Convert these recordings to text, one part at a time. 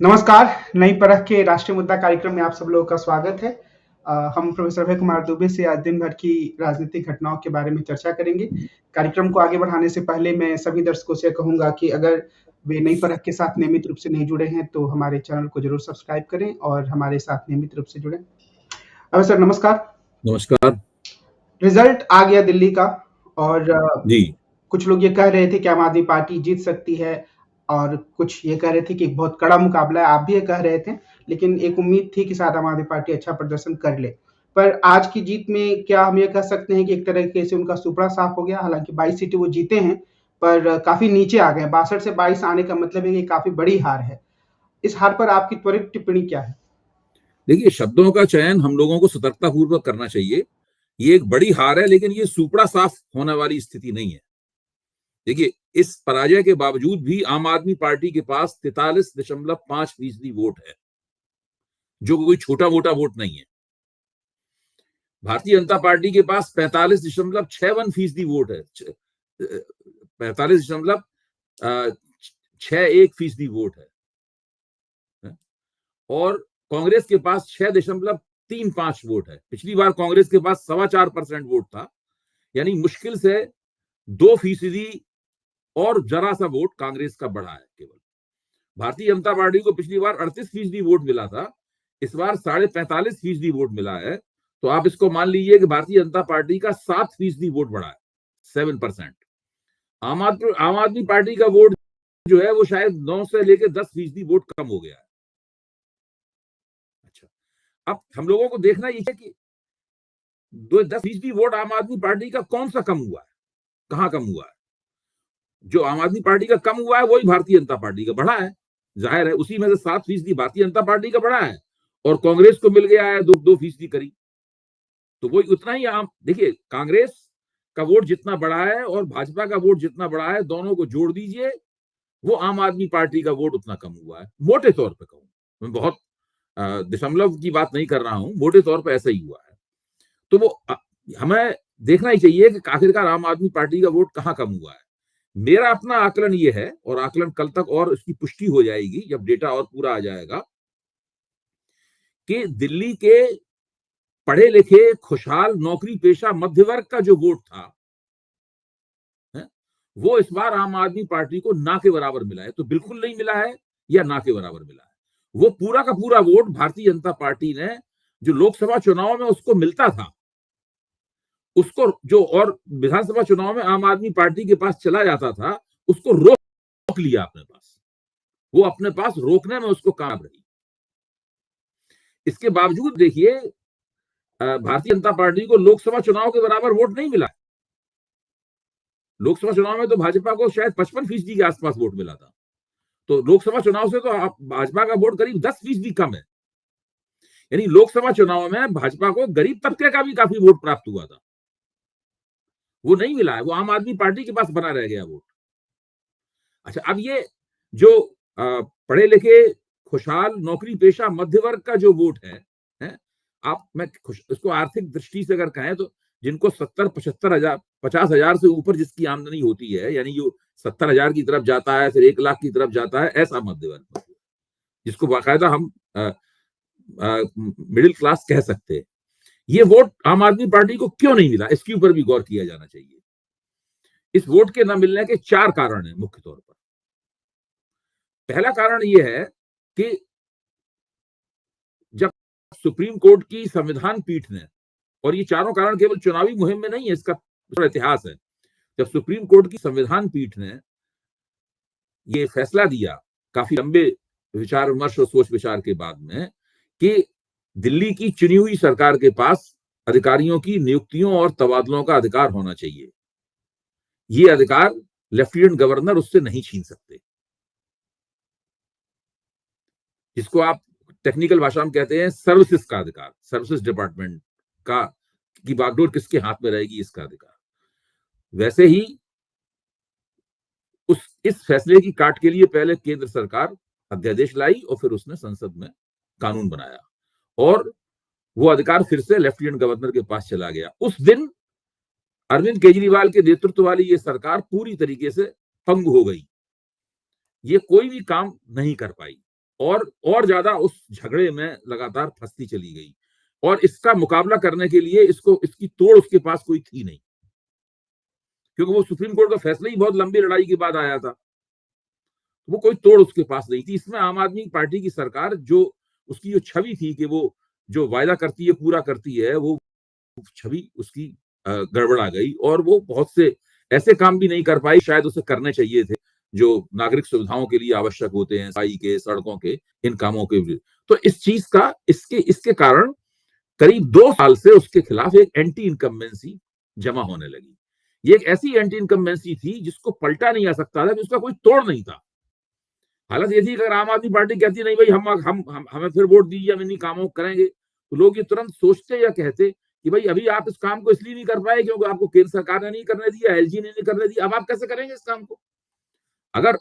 नमस्कार। नई परख के राष्ट्रीय मुद्दा कार्यक्रम में आप सब लोगों का स्वागत है। हम प्रोफेसर अभय कुमार दुबे से आज दिन भर की राजनीतिक घटनाओं के बारे में चर्चा करेंगे। कार्यक्रम को आगे बढ़ाने से पहले मैं सभी दर्शकों से कहूंगा कि अगर वे नई परख के साथ नियमित रूप से नहीं जुड़े हैं तो हमारे चैनल को जरूर सब्सक्राइब करें और हमारे साथ नियमित रूप से जुड़ें। अभय सर नमस्कार। नमस्कार। रिजल्ट आ गया दिल्ली का और जी कुछ लोग ये कह रहे थे कि आम आदमी पार्टी जीत सकती है और कुछ ये कह रहे थे कि एक बहुत कड़ा मुकाबला है। आप भी ये कह रहे थे, लेकिन एक उम्मीद थी कि शायद आम आदमी पार्टी अच्छा प्रदर्शन कर ले। पर आज की जीत में क्या हम ये कह सकते हैं कि एक तरीके से उनका सुपड़ा साफ हो गया? हालांकि 22 सीटें वो जीते हैं, पर काफी नीचे आ गए। 62 से 22 आने का मतलब है कि काफी बड़ी हार है। इस हार पर आपकी त्वरित टिप्पणी क्या है? देखिए, शब्दों का चयन हम लोगों को सतर्कता पूर्वक करना चाहिए। ये एक बड़ी हार है, लेकिन ये सुपड़ा साफ होने वाली स्थिति नहीं है। देखिए, इस पराजय के बावजूद भी आम आदमी पार्टी के पास 43.5% वोट है, जो कोई छोटा मोटा वोट नहीं है। भारतीय जनता पार्टी के पास 45.61% वोट है, 45.61% वोट है। और कांग्रेस के पास 6.35 वोट है। पिछली बार कांग्रेस के पास 4.25% वोट था, यानी मुश्किल से 2% और जरा सा वोट कांग्रेस का बढ़ा है। केवल भारतीय जनता पार्टी को पिछली बार 38% वोट मिला था, इस बार 45.5% वोट मिला है। तो आप इसको मान लीजिए कि भारतीय जनता पार्टी का 7% वोट बढ़ा है, 7%। आम आदमी पार्टी का वोट जो है वो शायद 9 से लेकर 10% वोट कम हो गया है। अच्छा, अब हम लोगों को देखना ये है कि 10% वोट आम आदमी पार्टी का कौन सा कम हुआ है, कहां कम हुआ है। जो आम आदमी पार्टी का कम हुआ है वही भारतीय जनता पार्टी का बढ़ा है। जाहिर है उसी में से 7% भारतीय जनता पार्टी का बढ़ा है और कांग्रेस को मिल गया है 2% करीब। तो वो उतना ही आम, देखिए कांग्रेस का वोट जितना बढ़ा है और भाजपा का वोट जितना बढ़ा है, दोनों को जोड़ दीजिए, वो आम आदमी पार्टी का वोट उतना कम हुआ है। मोटे तौर पर कहूं, मैं बहुत दशमलव की बात नहीं कर रहा हूं, मोटे तौर पर ऐसा ही हुआ है। तो वो हमें देखना ही चाहिए कि आखिरकार आम आदमी पार्टी का वोट कहां कम हुआ है। मेरा अपना आकलन ये है, और आकलन कल तक और इसकी पुष्टि हो जाएगी जब डेटा और पूरा आ जाएगा, कि दिल्ली के पढ़े लिखे खुशहाल नौकरी पेशा मध्य वर्ग का जो वोट था, वो इस बार आम आदमी पार्टी को ना के बराबर मिला है। तो बिल्कुल नहीं मिला है या ना के बराबर मिला है। वो पूरा का पूरा वोट भारतीय जनता पार्टी ने जो लोकसभा चुनाव में उसको मिलता था, उसको जो और विधानसभा चुनाव में आम आदमी पार्टी के पास चला जाता था, उसको रोक लिया अपने पास। वो अपने पास रोकने में उसको कामयाब रही। इसके बावजूद देखिए, भारतीय जनता पार्टी को लोकसभा चुनाव के बराबर वोट नहीं मिला। लोकसभा चुनाव में तो भाजपा को शायद 55% के आसपास वोट मिला था। तो लोकसभा चुनाव से तो भाजपा का वोट करीब 10% कम है। यानी लोकसभा चुनाव में भाजपा को गरीब तबके का भी काफी वोट प्राप्त हुआ था, वो नहीं मिला है। वो आम आदमी पार्टी के पास बना रह गया वोट। अच्छा, अब ये जो पढ़े लिखे खुशहाल नौकरी पेशा मध्य वर्ग का जो वोट है, आप मैं इसको आर्थिक दृष्टि से अगर कहें तो जिनको 70-75 हजार 50,000 से ऊपर जिसकी आमदनी होती है, यानी जो 70,000 की तरफ जाता है, फिर 1 लाख की तरफ जाता है, ऐसा मध्य वर्ग जिसको बाकायदा हम मिडिल क्लास कह सकते हैं, ये वोट आम आदमी पार्टी को क्यों नहीं मिला, इसके ऊपर भी गौर किया जाना चाहिए। इस वोट के न मिलने के 4 कारण हैं मुख्य तौर पर। पहला कारण यह है कि जब सुप्रीम कोर्ट की संविधान पीठ ने, और ये चारों कारण केवल चुनावी मुहिम में नहीं है, इसका पूरा इतिहास है, जब सुप्रीम कोर्ट की संविधान पीठ ने ये फैसला दिया काफी लंबे विचार विमर्श और सोच विचार के बाद में, कि दिल्ली की चुनी हुई सरकार के पास अधिकारियों की नियुक्तियों और तबादलों का अधिकार होना चाहिए। ये अधिकार लेफ्टिनेंट गवर्नर उससे नहीं छीन सकते, जिसको आप टेक्निकल भाषा में कहते हैं सर्विसेज का अधिकार। सर्विसेज डिपार्टमेंट का की बागडोर किसके हाथ में रहेगी, इसका अधिकार। वैसे ही इस फैसले की काट के लिए पहले केंद्र सरकार अध्यादेश लाई और फिर उसने संसद में कानून बनाया, और वो अधिकार फिर से लेफ्टिनेंट गवर्नर के पास चला गया। उस दिन अरविंद केजरीवाल के नेतृत्व वाली ये सरकार पूरी तरीके से पंगु हो गई, ये कोई भी काम नहीं कर पाई। और ज्यादा उस झगड़े में लगातार फंसती चली गई, और इसका मुकाबला करने के लिए इसकी तोड़ उसके पास कोई थी नहीं, क्योंकि वो सुप्रीम कोर्ट का फैसला ही बहुत लंबी लड़ाई के बाद आया था। वो कोई तोड़ उसके पास नहीं थी। इसमें आम आदमी पार्टी की सरकार, जो उसकी जो छवि थी कि वो जो वायदा करती है पूरा करती है, वो छवि उसकी गड़बड़ा गई, और वो बहुत से ऐसे काम भी नहीं कर पाई शायद उसे करने चाहिए थे, जो नागरिक सुविधाओं के लिए आवश्यक होते हैं, सफाई के, सड़कों के, इन कामों के। तो इस चीज का इसके कारण करीब 2 साल से उसके खिलाफ एक एंटी इनकम्बेंसी जमा होने लगी। ये एक ऐसी एंटी इनकम्बेंसी थी जिसको पलटा नहीं आ सकता था, जिसका कोई तोड़ नहीं था। हालत ये थी, अगर आम आदमी पार्टी कहती नहीं भाई हम हमें फिर वोट दीजिए, हम इन्हीं कामों को करेंगे, तो लोग ये तुरंत सोचते या कहते कि भाई अभी आप इस काम को इसलिए नहीं कर पाए क्योंकि आपको केंद्र सरकार ने नहीं करने दिया, एलजी ने नहीं करने दिया, अब आप कैसे करेंगे इस काम को। अगर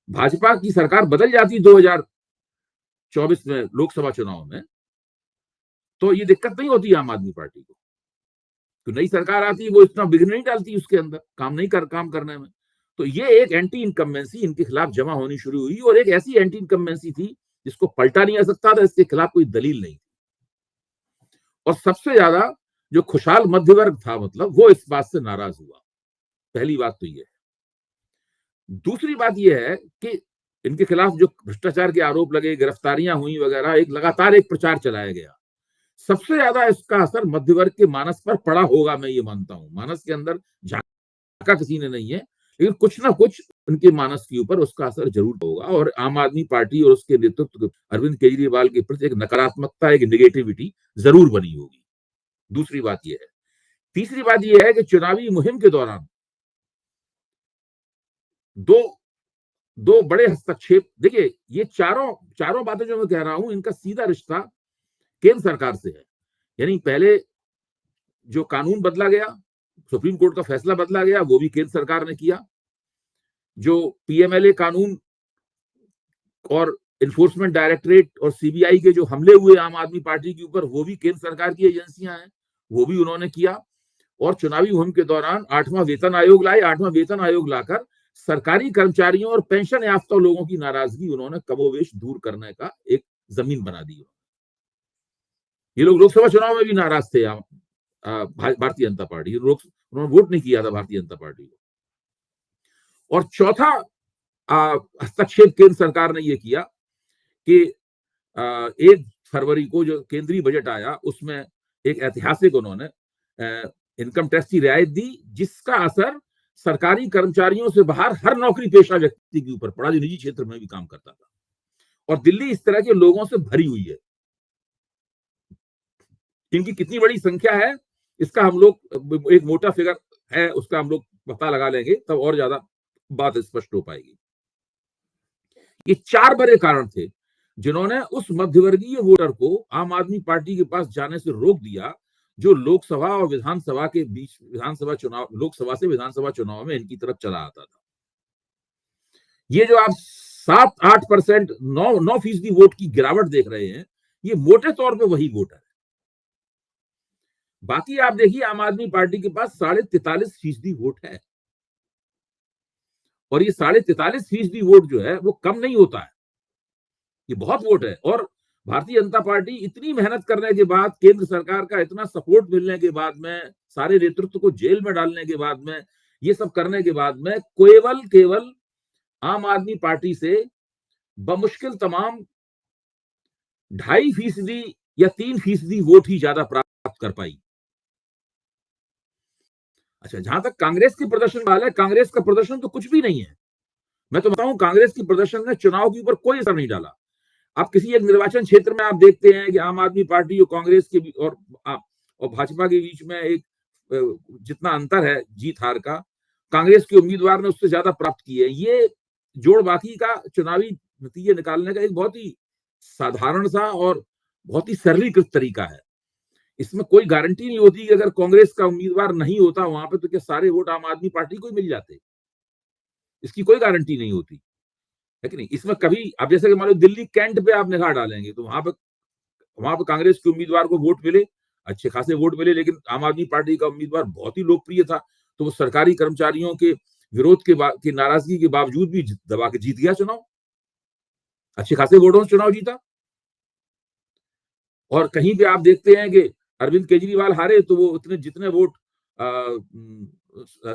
भाजपा की सरकार बदल जाती 2024 में लोकसभा चुनाव में, तो ये दिक्कत नहीं होती आम आदमी पार्टी को, तो नई सरकार आती, वो इतना विघ्न नहीं डालती उसके अंदर काम करने में। तो ये एक एंटी इनकम्बेंसी इनके खिलाफ जमा होनी शुरू हुई, और एक ऐसी एंटी इनकम्बेंसी थी जिसको पलटा नहीं आ सकता था, इसके खिलाफ कोई दलील नहीं। और सबसे ज्यादा जो खुशहाल मध्य वर्ग था, मतलब वो इस बात से नाराज हुआ। पहली बात तो ये है। दूसरी बात ये है कि इनके खिलाफ जो भ्रष्टाचार के आरोप लगे, गिरफ्तारियां हुई वगैरह, एक लगातार एक प्रचार चलाया गया। सबसे ज्यादा इसका असर मध्य वर्ग के मानस पर पड़ा होगा, मैं ये मानता हूं। मानस के अंदर झांका किसी ने नहीं है, लेकिन कुछ ना कुछ उनके मानस के ऊपर उसका असर जरूर होगा, और आम आदमी पार्टी और उसके नेतृत्व अरविंद केजरीवाल के प्रति एक नकारात्मकता, एक नेगेटिविटी जरूर बनी होगी। दूसरी बात यह है। तीसरी बात यह है कि चुनावी मुहिम के दौरान दो बड़े हस्तक्षेप, देखिए ये चारों बातें जो मैं कह रहा हूं, इनका सीधा रिश्ता केंद्र सरकार से है। यानी पहले जो कानून बदला गया, सुप्रीम कोर्ट का फैसला बदला गया, वो भी केंद्र सरकार ने किया। जो पीएमएलए कानून और इन्फोर्समेंट डायरेक्टरेट और सीबीआई के जो हमले हुए आम आदमी पार्टी के ऊपर, वो भी केंद्र सरकार की एजेंसियां हैं, वो भी उन्होंने किया। और चुनावी मुहिम के दौरान 8वां वेतन आयोग लाए। 8वां वेतन आयोग लाकर सरकारी कर्मचारियों और पेंशन याफ्ता लोगों की नाराजगी उन्होंने कमोवेश दूर करने का एक जमीन बना दी। ये लोग लोकसभा चुनाव में भी नाराज थे, भारतीय जनता पार्टी, उन्होंने वोट नहीं किया था भारतीय जनता पार्टी को। और चौथा हस्तक्षेप केंद्र सरकार ने यह किया कि 1 फरवरी को जो केंद्रीय बजट आया, उसमें एक ऐतिहासिक उन्होंने इनकम टैक्स की रियायत दी, जिसका असर सरकारी कर्मचारियों से बाहर हर नौकरी पेशा व्यक्ति के ऊपर पड़ा, जो निजी क्षेत्र में भी काम करता था। और दिल्ली इस तरह के लोगों से भरी हुई है। इनकी कितनी बड़ी संख्या है, इसका हम लोग एक मोटा फिगर है, उसका हम लोग पता लगा लेंगे, तब और ज्यादा बात स्पष्ट हो पाएगी। ये 4 बड़े कारण थे जिन्होंने उस मध्यवर्गीय वोटर को आम आदमी पार्टी के पास जाने से रोक दिया, जो लोकसभा और विधानसभा के बीच, लोकसभा से विधानसभा चुनाव में इनकी तरफ चला आता था। ये जो आप 7-8%, 9% वोट की गिरावट देख रहे हैं, ये मोटे तौर पे वही वोटर है। बाकी आप देखिए, आम आदमी पार्टी के पास 43.5% वोट है, और ये 43.5% वोट जो है वो कम नहीं होता है, ये बहुत वोट है। और भारतीय जनता पार्टी इतनी मेहनत करने के बाद, केंद्र सरकार का इतना सपोर्ट मिलने के बाद में, सारे नेतृत्व को जेल में डालने के बाद में, ये सब करने के बाद में, केवल आम आदमी पार्टी से बमुश्किल तमाम 2.5% या 3% वोट ही ज्यादा प्राप्त कर पाई। अच्छा, जहां तक कांग्रेस के प्रदर्शन वाला है, कांग्रेस का प्रदर्शन तो कुछ भी नहीं है। मैं तो बताऊं, कांग्रेस के प्रदर्शन ने चुनाव के ऊपर कोई असर नहीं डाला। आप किसी एक निर्वाचन क्षेत्र में आप देखते हैं कि आम आदमी पार्टी और कांग्रेस के और भाजपा के बीच में एक जितना अंतर है जीत हार का, कांग्रेस के उम्मीदवार ने उससे ज्यादा प्राप्त की है। ये जोड़ बाकी का चुनावी नतीजे निकालने का एक बहुत ही साधारण सा और बहुत ही सरलीकृत तरीका है। इसमें कोई गारंटी नहीं होती कि अगर कांग्रेस का उम्मीदवार नहीं होता वहां पे, तो क्या सारे वोट आम आदमी पार्टी को ही मिल जाते? इसकी कोई गारंटी नहीं होती है कि नहीं। इसमें कभी, अब जैसे कि मान लो दिल्ली कैंट पे आप निगाह डालेंगे, तो वहां पे कांग्रेस के उम्मीदवार को वोट मिले, अच्छे खासे वोट मिले, लेकिन आम आदमी पार्टी का उम्मीदवार बहुत ही लोकप्रिय था, तो वो सरकारी कर्मचारियों के विरोध की नाराजगी के बावजूद भी दबा के जीत गया चुनाव। अच्छे खासे वोटों से चुनाव जीता। और कहीं पे आप देखते हैं कि अरविंद केजरीवाल हारे तो वो उतने जितने वोट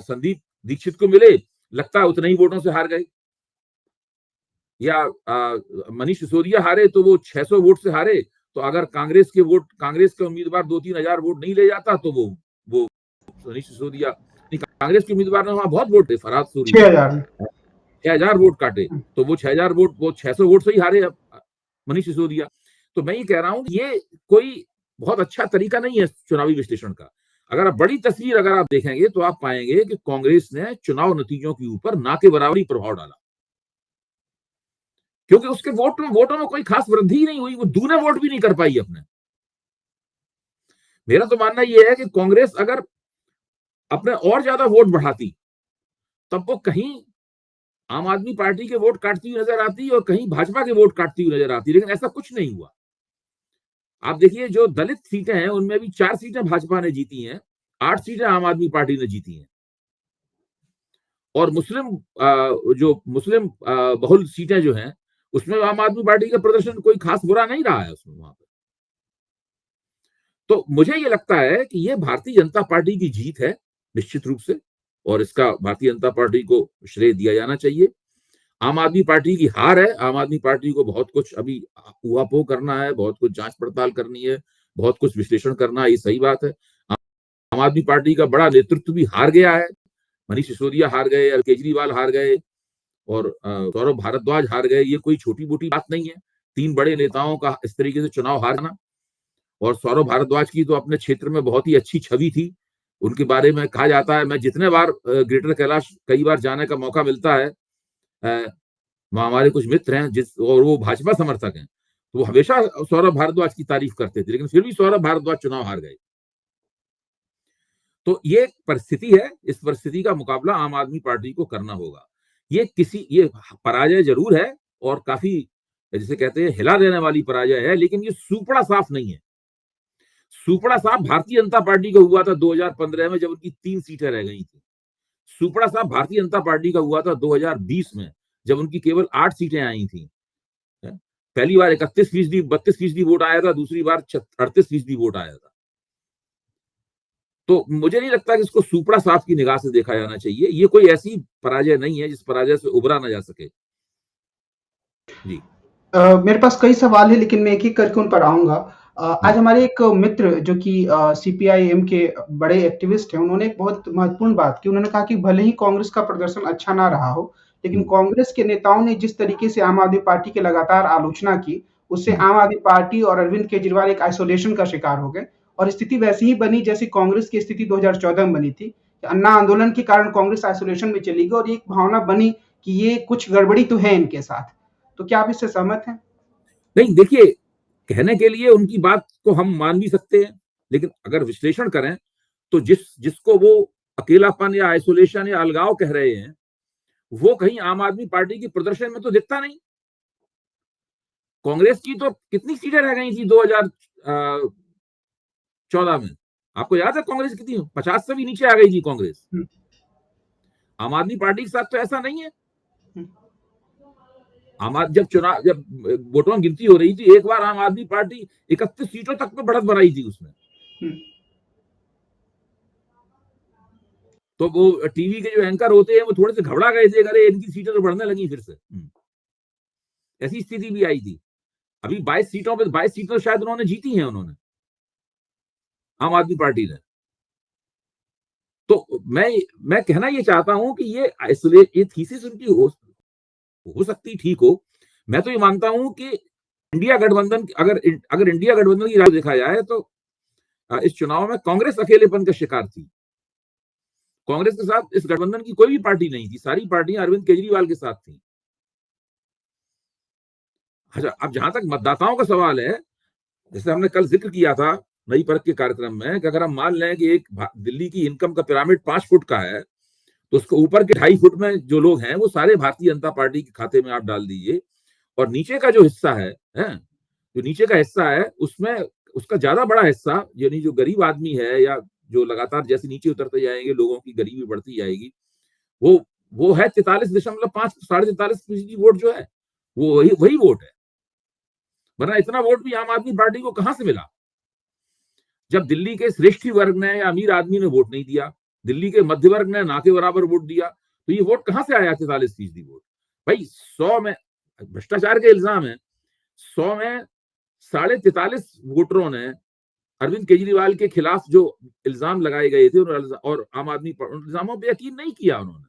संदीप दीक्षित को मिले, लगता है उतने ही वोटों से हार गए। या मनीष सिसोदिया हारे तो वो 600 वोट से हारे, तो अगर कांग्रेस के उम्मीदवार 2-3 हजार वोट नहीं ले जाता तो वो मनीष सिसोदिया नहीं, कांग्रेस के उम्मीदवार ने वहां बहुत वोट थे, फरहाद सूरी ने 6,000 वोट काटे, तो वो 6,000 वोट, वो 600 वोट से ही हारे मनीष सिसोदिया। तो मैं ये कह रहा हूं कि ये कोई बहुत अच्छा तरीका नहीं है चुनावी विश्लेषण का। अगर आप बड़ी तस्वीर अगर आप देखेंगे तो आप पाएंगे कि कांग्रेस ने चुनाव नतीजों के ऊपर ना के बराबरी प्रभाव डाला, क्योंकि उसके वोटों में कोई खास वृद्धि ही नहीं हुई, वो दूने वोट भी नहीं कर पाई अपने। मेरा तो मानना यह है कि कांग्रेस अगर अपने और ज्यादा वोट बढ़ाती तब वो कहीं आम आदमी पार्टी के वोट काटती हुई नजर आती और कहीं भाजपा के वोट काटती हुई नजर आती, लेकिन ऐसा कुछ नहीं हुआ। आप देखिए जो दलित सीटें हैं उनमें भी 4 सीटें भाजपा ने जीती हैं, 8 सीटें आम आदमी पार्टी ने जीती हैं। और जो मुस्लिम बहुल सीटें जो हैं उसमें आम आदमी पार्टी का प्रदर्शन कोई खास बुरा नहीं रहा है उसमें वहां पर। तो मुझे ये लगता है कि ये भारतीय जनता पार्टी की जीत है निश्चित रूप से, और इसका भारतीय जनता पार्टी को श्रेय दिया जाना चाहिए। आम आदमी पार्टी की हार है, आम आदमी पार्टी को बहुत कुछ अभी ऊहापोह करना है, बहुत कुछ जांच पड़ताल करनी है, बहुत कुछ विश्लेषण करना है, ये सही बात है। आम आदमी पार्टी का बड़ा नेतृत्व भी हार गया है, मनीष सिसोदिया हार गए, केजरीवाल हार गए और सौरभ भारद्वाज हार गए। ये कोई छोटी मोटी बात नहीं है, 3 बड़े नेताओं का इस तरीके से चुनाव हारना। और सौरभ भारद्वाज की तो अपने क्षेत्र में बहुत ही अच्छी छवि थी, उनके बारे में कहा जाता है, मैं जितने बार ग्रेटर कैलाश कई बार जाने का मौका मिलता है, हमारे कुछ मित्र हैं और वो भाजपा समर्थक हैं, तो वो हमेशा सौरभ भारद्वाज की तारीफ करते थे, लेकिन फिर भी सौरभ भारद्वाज चुनाव हार गए। तो ये परिस्थिति है, इस परिस्थिति का मुकाबला आम आदमी पार्टी को करना होगा। ये पराजय जरूर है और काफी जिसे कहते हैं हिला देने वाली पराजय है, लेकिन ये सूपड़ा साफ नहीं है। सूपड़ा साफ भारतीय जनता पार्टी का हुआ था 2015 में जब उनकी 3 सीटें रह गई थी। सूपड़ा साफ भारतीय जनता पार्टी का हुआ था 2020 में जब उनकी केवल 8 सीटें आई थी। पहली बार 31% 32% वोट आया था, दूसरी बार 38% वोट आया था। तो मुझे नहीं लगता कि इसको सूपड़ा साफ की निगाह से देखा जाना चाहिए। ये कोई ऐसी पराजय नहीं है जिस पराजय से उबरा ना जा सके। जी मेरे पास कई सवाल है लेकिन मैं एक-एक करके उन पर आऊँगा। आज हमारे एक मित्र जो कि सीपीआई-एम के बड़े एक्टिविस्ट हैं, उन्होंने एक बहुत महत्वपूर्ण बात की। उन्होंने कहा कि भले ही कांग्रेस का प्रदर्शन अच्छा ना रहा हो, लेकिन कांग्रेस के नेताओं ने जिस तरीके से आम आदमी पार्टी की लगातार आलोचना की, उससे आम आदमी पार्टी और अरविंद केजरीवाल एक आइसोलेशन का शिकार हो गए और स्थिति वैसी ही बनी जैसी कांग्रेस की स्थिति 2014 में बनी थी। अन्ना आंदोलन के कारण कांग्रेस आइसोलेशन में चली गई और एक भावना बनी कि ये कुछ गड़बड़ी तो है इनके साथ। तो क्या आप इससे सहमत हैं? नहीं, देखिए, कहने के लिए उनकी बात को हम मान भी सकते हैं, लेकिन अगर विश्लेषण करें तो जिसको वो अकेलापन या आइसोलेशन या अलगाव कह रहे हैं, वो कहीं आम आदमी पार्टी के प्रदर्शन में तो दिखता नहीं। कांग्रेस की तो कितनी सीटें रह गई थी 2014 में, आपको याद है कांग्रेस कितनी 50 से भी नीचे आ गई थी कांग्रेस। आम आदमी पार्टी के साथ तो ऐसा नहीं है। जब वोटों की गिनती हो रही थी, एक बार आम आदमी पार्टी 31 सीटों तक में बढ़त बनाई थी उसने। तो वो टीवी के जो एंकर होते हैं वो थोड़े से घबरा गए थे, अरे इनकी सीटें तो बढ़ने लगी फिर से। ऐसी स्थिति भी आई थी। अभी 22 सीटों शायद उन्होंने जीती हैं, उन्होंने आम आदमी पार्टी ने। तो मैं कहना ये चाहता हूं कि ये थीसिस उनकी हो सकती ठीक हो। मैं तो ये मानता हूं कि इंडिया गठबंधन, अगर इंडिया गठबंधन की राह देखा जाए तो इस चुनाव में कांग्रेस अकेलेपन का शिकार थी। कांग्रेस के साथ इस गठबंधन की कोई भी पार्टी नहीं थी, सारी पार्टियां अरविंद केजरीवाल के साथ थी। अच्छा, अब जहां तक मतदाताओं का सवाल है, जैसे हमने कल जिक्र किया था नई परख के कार्यक्रम में कि अगर हम मान लें कि एक दिल्ली की इनकम का पिरामिड 5 फुट का है, तो उसको ऊपर के 2.5 फुट में जो लोग हैं वो सारे भारतीय जनता पार्टी के खाते में आप डाल दीजिए, और नीचे का जो हिस्सा है, जो नीचे का हिस्सा है उसमें उसका ज्यादा बड़ा हिस्सा, यानी जो गरीब आदमी है या जो लगातार जैसे नीचे उतरते जाएंगे लोगों की गरीबी बढ़ती जाएगी, वो है 43.5 43% वोट जो है वो वही वही वोट है, वरना इतना वोट भी आम आदमी पार्टी को कहां से मिला? जब दिल्ली के श्रेष्ठ वर्ग ने या अमीर आदमी ने वोट नहीं दिया, दिल्ली के मध्य वर्ग ने ना के बराबर वोट दिया, तो ये वोट कहां से आया 43% वोट? भाई 100 में भ्रष्टाचार के इल्जाम है, 100 में 43.5 वोटरों ने अरविंद केजरीवाल के खिलाफ जो इल्जाम लगाए गए थे और आम आदमी इल्जामों पर यकीन नहीं किया उन्होंने।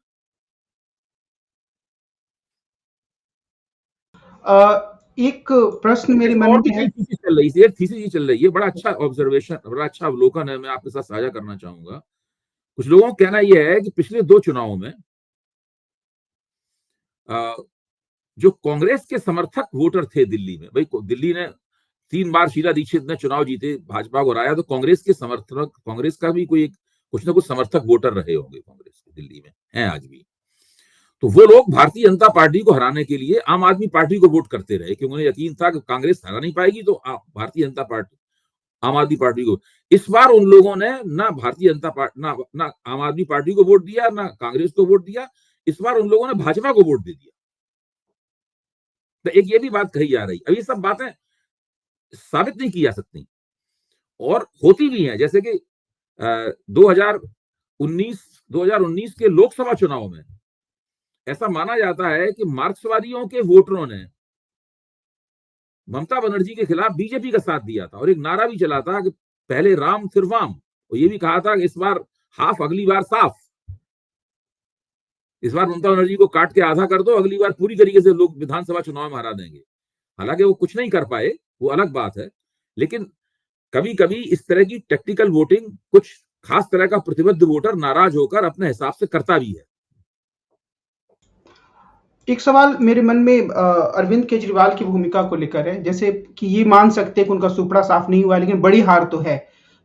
एक प्रश्न मेरे मन में है। थीसिस चल रही है, थीसिस ये चल रही है, बड़ा अच्छा ऑब्जर्वेशन, बड़ा अच्छा अवलोकन है, मैं आपके साथ साझा करना चाहूंगा। कुछ लोगों का कहना यह है कि पिछले 2 चुनावों में जो कांग्रेस के समर्थक वोटर थे दिल्ली में, भाई दिल्ली ने 3 बार शीला दीक्षित ने चुनाव जीते, भाजपा को हराया, तो कांग्रेस के समर्थक, कांग्रेस का भी कोई कुछ ना कुछ समर्थक वोटर रहे होंगे कांग्रेस के, दिल्ली में हैं आज भी। तो वो लोग भारतीय जनता पार्टी को हराने के लिए आम आदमी पार्टी को वोट करते रहे, क्योंकि उन्हें यकीन था कि कांग्रेस हरा नहीं पाएगी, तो भारतीय जनता पार्टी, आम आदमी पार्टी को। इस बार उन लोगों ने ना भारतीय जनता पार्टी ना आम आदमी पार्टी को वोट दिया, ना कांग्रेस को वोट दिया, इस बार उन लोगों ने भाजपा को वोट दे दिया। तो एक ये भी बात कही जा रही, अब ये सब बातें साबित नहीं की जा सकती और होती भी हैं, जैसे कि 2019 के लोकसभा चुनाव में ऐसा माना जाता है कि मार्क्सवादियों के वोटरों ने ममता बनर्जी के खिलाफ बीजेपी का साथ दिया था और एक नारा भी चला था कि पहले राम फिर वाम, और ये भी कहा था कि इस बार हाफ, अगली बार साफ। इस बार ममता बनर्जी को काट के आधा कर दो, अगली बार पूरी तरीके से लोग विधानसभा चुनाव में हरा देंगे। हालांकि वो कुछ नहीं कर पाए, वो अलग बात है, लेकिन कभी कभी इस तरह की टेक्निकल वोटिंग कुछ खास तरह का प्रतिबद्ध वोटर नाराज होकर अपने हिसाब से करता भी है। एक सवाल मेरे मन में अरविंद केजरीवाल की भूमिका को लेकर है, जैसे कि ये मान सकते हैं कि उनका सुपड़ा साफ नहीं हुआ, लेकिन बड़ी हार तो है।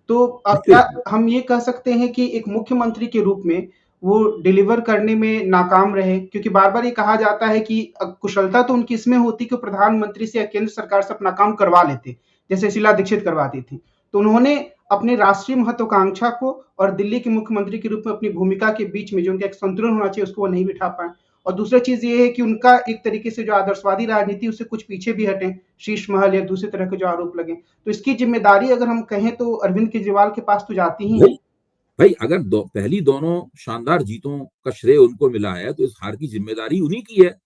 तो क्या हम ये कह सकते हैं कि एक मुख्यमंत्री के रूप में वो डिलीवर करने में नाकाम रहे? क्योंकि बार-बार ये कहा जाता है कि कुशलता तो उनकी इसमें होती कि प्रधानमंत्री से या केंद्र सरकार से अपना काम करवा लेते, जैसे शीला दीक्षित करवाती थी। तो उन्होंने अपने राष्ट्रीय महत्वाकांक्षा को और दिल्ली के मुख्यमंत्री के रूप में अपनी भूमिका के बीच में जो उनका एक संतुलन होना चाहिए, उसको वो नहीं बिठा पाए। और दूसरा चीज़ ये है कि उनका एक तरीके से जो आदर्शवादी राजनीति उससे कुछ पीछे भी हटे, शीश महल या दूसरे तरह के जो आरोप लगे। तो इसकी ज़िम्मेदारी अगर हम कहें तो अरविंद केजरीवाल के पास तो जाती ही है। भाई अगर पहली दोनों शानदार जीतों का श्रेय उनको मिला है, तो इस हार की जिम्मेदारी उन्हीं की है।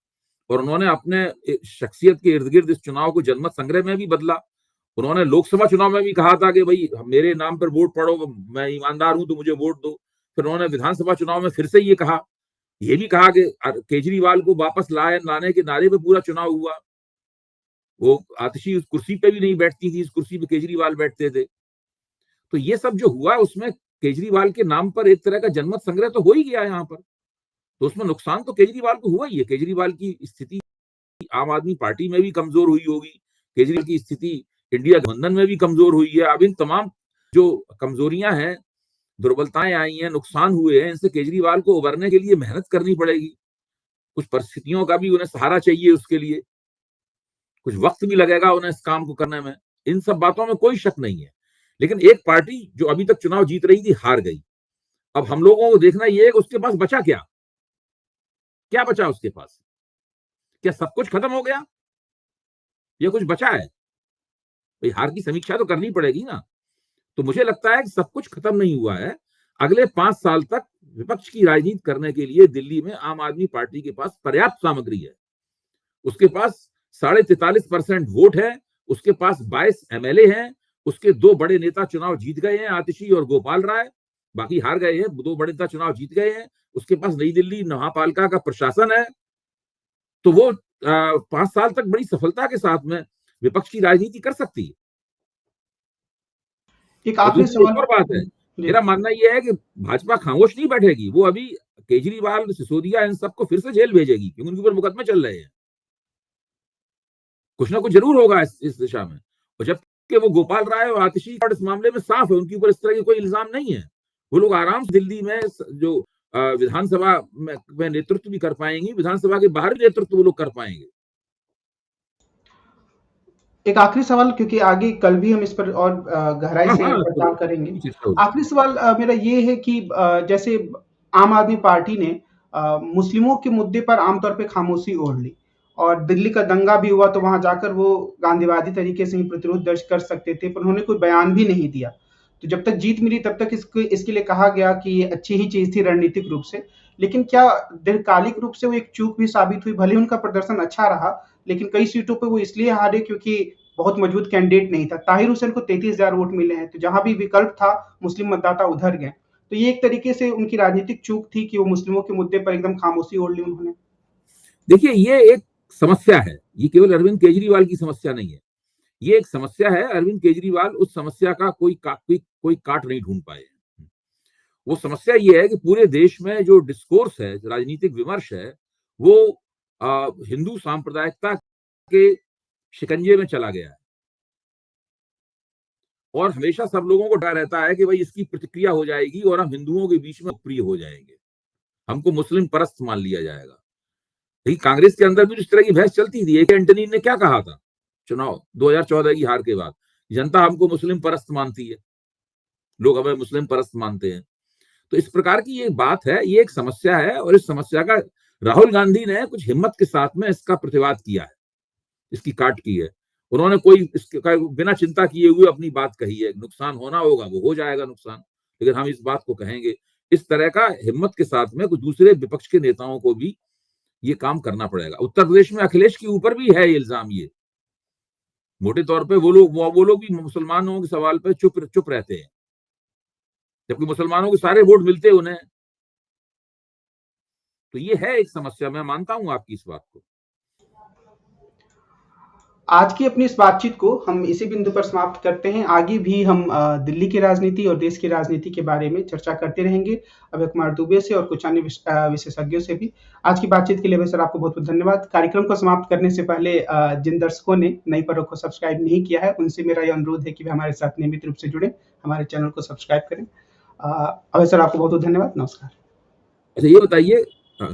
और उन्होंने अपने शख्सियत के इर्द गिर्द इस चुनाव को जनमत संग्रह में भी बदला। उन्होंने लोकसभा चुनाव में भी कहा था कि भाई मेरे नाम पर वोट पड़ो, मैं ईमानदार हूं तो मुझे वोट दो। फिर उन्होंने विधानसभा चुनाव में फिर से ये कहा कि केजरीवाल को वापस लाने के नारे पे पूरा चुनाव हुआ। वो आतिशी उस कुर्सी पे भी नहीं बैठती थी, इस कुर्सी पे केजरीवाल बैठते थे। तो ये सब जो हुआ उसमें केजरीवाल के नाम पर एक तरह का जनमत संग्रह तो हो ही गया यहाँ पर, तो उसमें नुकसान तो केजरीवाल को हुआ ही है। केजरीवाल की स्थिति आम आदमी पार्टी में भी कमजोर हुई होगी, केजरीवाल की स्थिति इंडिया गठबंधन में भी कमजोर हुई है। अब इन तमाम जो कमजोरियां हैं, दुर्बलताएं आई हैं, नुकसान हुए हैं, इनसे केजरीवाल को उबरने के लिए मेहनत करनी पड़ेगी। कुछ परिस्थितियों का भी उन्हें सहारा चाहिए, उसके लिए कुछ वक्त भी लगेगा उन्हें इस काम को करने में। इन सब बातों में कोई शक नहीं है, लेकिन एक पार्टी जो अभी तक चुनाव जीत रही थी हार गई। अब हम लोगों को देखना यह है कि उसके पास बचा क्या, क्या बचा उसके पास? क्या सब कुछ खत्म हो गया या कुछ बचा है? भाई हार की समीक्षा तो करनी पड़ेगी ना। तो मुझे लगता है कि सब कुछ खत्म नहीं हुआ है। अगले 5 साल तक विपक्ष की राजनीति करने के लिए दिल्ली में आम आदमी पार्टी के पास पर्याप्त सामग्री है। उसके पास 43.5% वोट है, उसके पास 22 एमएलए हैं, उसके 2 बड़े नेता चुनाव जीत गए हैं, आतिशी और गोपाल राय, बाकी हार गए हैं। 2 बड़े नेता चुनाव जीत गए हैं। उसके पास नई दिल्ली महापालिका का प्रशासन है। तो वो 5 साल तक बड़ी सफलता के साथ में विपक्ष की राजनीति कर सकती है। एक आखिरी सवाल और बात है, मेरा मानना यह है कि भाजपा खामोश नहीं बैठेगी। वो अभी केजरीवाल, सिसोदिया, इन सबको फिर से जेल भेजेगी, क्योंकि उनके ऊपर मुकदमे चल रहे हैं। कुछ ना कुछ जरूर होगा इस दिशा में। और जबकि वो गोपाल राय और आतिशी इस मामले में साफ है, उनके ऊपर इस तरह की कोई इल्जाम नहीं है। वो लोग आराम से दिल्ली में जो विधानसभा में नेतृत्व भी कर पाएंगे, विधानसभा के बाहर भी नेतृत्व वो लोग कर पाएंगे। एक आखिरी सवाल, क्योंकि आगे कल भी हम इस पर और गहराई से प्रचार करेंगे। आखिरी सवाल मेरा ये है कि जैसे आम आदमी पार्टी ने मुस्लिमों के मुद्दे पर आमतौर पे खामोशी ओढ़ ली, और दिल्ली का दंगा भी हुआ तो वहां जाकर वो गांधीवादी तरीके से ही प्रतिरोध दर्ज कर सकते थे, पर उन्होंने कोई बयान भी नहीं दिया। तो जब तक जीत मिली तब तक इसके लिए कहा गया कि ये अच्छी ही चीज थी रणनीतिक रूप से। लेकिन क्या दीर्घकालिक रूप से वो एक चूक भी साबित हुई? भले उनका प्रदर्शन अच्छा रहा, लेकिन कई सीटों पे वो इसलिए हारे क्योंकि बहुत मजबूत कैंडिडेट नहीं था। ताहिर हुसैन को 33,000 वोट मिले हैं, तो जहां भी विकल्प था मुस्लिम मतदाता उधर गए। तो ये एक तरीके से उनकी राजनीतिक चूक थी कि वो मुस्लिमों के मुद्दे पर एकदम खामोशी ओढ़ ली उन्होंने। देखिए, ये एक समस्या है, ये केवल अरविंद केजरीवाल की समस्या नहीं है, ये एक समस्या है। अरविंद केजरीवाल उस समस्या का कोई काट नहीं ढूंढ पाए। वो समस्या ये है कि पूरे देश में जो डिस्कोर्स है, राजनीतिक विमर्श है, वो हिंदू सांप्रदायिकता के शिकंजे में चला गया है और हमेशा सब लोगों को डर रहता है कि भाई इसकी प्रतिक्रिया हो जाएगी और हम हिंदुओं के बीच में प्रिय हो जाएंगे, हमको मुस्लिम परस्त मान लिया जाएगा। कांग्रेस के अंदर भी इस तरह की बहस चलती थी। एक एंटनी ने क्या कहा था चुनाव 2014 की हार के बाद, जनता हमको मुस्लिम परस्त मानती है, लोग हमें मुस्लिम परस्त मानते हैं। तो इस प्रकार की ये बात है, ये एक समस्या है और इस समस्या का राहुल गांधी ने कुछ हिम्मत के साथ में इसका प्रतिवाद किया है, इसकी काट की है। उन्होंने कोई इसका बिना चिंता किए हुए अपनी बात कही है। नुकसान होना होगा वो हो जाएगा नुकसान, लेकिन हम इस बात को कहेंगे। इस तरह का हिम्मत के साथ में कुछ दूसरे विपक्ष के नेताओं को भी ये काम करना पड़ेगा। उत्तर प्रदेश में अखिलेश के ऊपर भी है इल्जाम ये, मोटे तौर पे वो लोग भी मुसलमानों के सवाल पे चुप रहते हैं, जबकि मुसलमानों के सारे वोट मिलते उन्हें। तो ये है एक समस्या, मैं मानता हूं आपकी इस बात को। आज की अपनी इस बातचीत को हम इसी बिंदु पर समाप्त करते हैं। आगे भी हम दिल्ली की राजनीति और देश की राजनीति के बारे में चर्चा करते रहेंगे, अभय कुमार दुबे से और कुछ अन्य विशेषज्ञों से भी। आज की बातचीत के लिए सर आपको बहुत बहुत धन्यवाद। कार्यक्रम को समाप्त करने से पहले जिन दर्शकों ने नई परख को सब्सक्राइब नहीं किया है, उनसे मेरा यह अनुरोध है कि वे हमारे साथ नियमित रूप से जुड़े, हमारे चैनल को सब्सक्राइब करें। अभय सर, आपको बहुत बहुत धन्यवाद। नमस्कार। अच्छा, ये बताइए